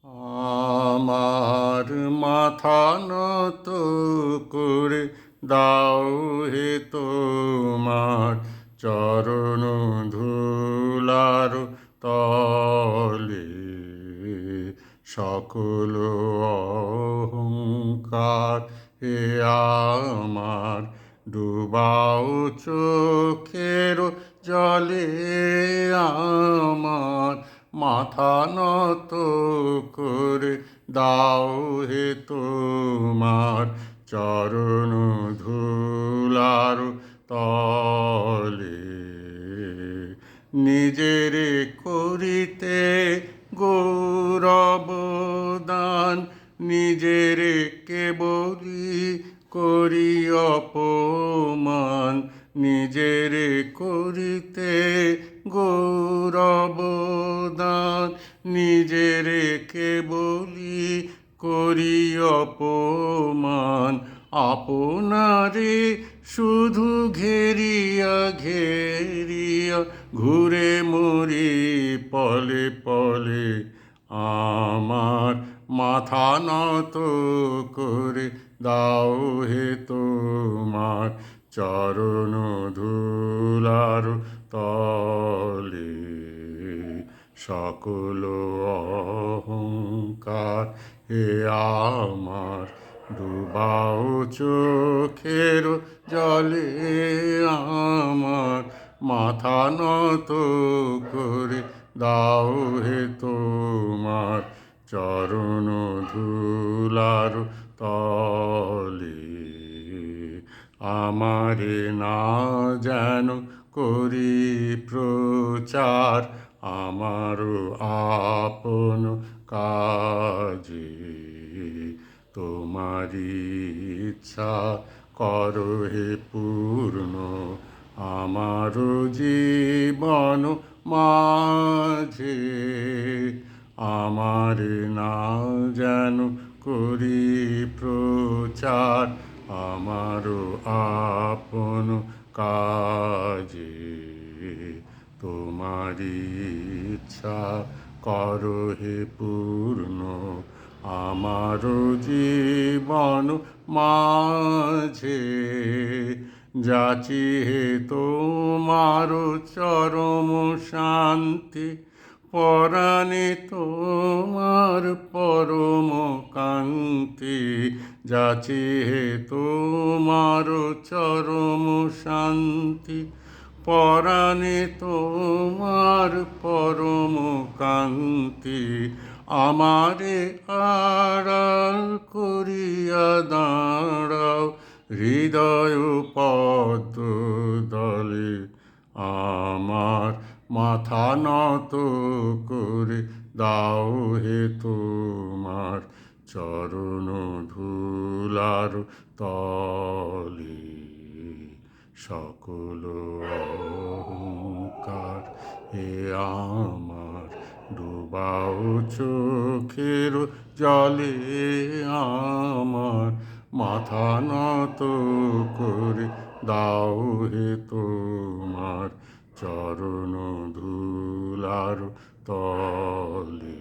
আমার মাথা নত করে দাও হে তোমার চরণ ধুলার তলে, সকল অহংকার হে আমার ডুবাও চোখের জলে। আমার মাথা নত করে দাও হে তোমার চরণ ধুলার তলে। নিজের করিতে গৌরব দান, নিজের কেবলি করি অপমান। নিজের করিতে গৌরব দান, নিজের কেবলি করি অপমান। আপনারে শুধু ঘেরিয়া ঘেরিয়া ঘুরে মরি পলে পলে। আমার মাথা নত করে দাও হে তোমার চরণ ধুলার তলে। সকল অহংকার হে আমার ডুবাও চোখের জলে। আমার মাথা নত করে দাও হে তোমার চরণ ধুলার তলে। আমারে না যেন করি প্রচার আমারও আপন কাজে। তোমারি ইচ্ছা করো হে পূর্ণ আমার জীবন মাঝে। আমার না যেন করি প্রচার আমারও আপন কাজে। তোমারি ইচ্ছা করো হে পূর্ণ আমার জীবন মাঝে। যাচি হে তোমার চরম শান্তি, পরাণে তোমার পরম কান্তি। যাচি হে তোমার চরম শান্তি, পরাণে তোমার পরম কান্তি। আমারে আড়াল করিয়া দাঁড়াও হৃদয় পদ্ম দলে। আমার মাথা নত করে দাও হে তোমার চরণ ধুলার তলে। সকল অহংকার হে আমার ডুবাও চোখের জলে। আমার মাথা নত করে দাও হে তোমার চরণ ধুলার তলে।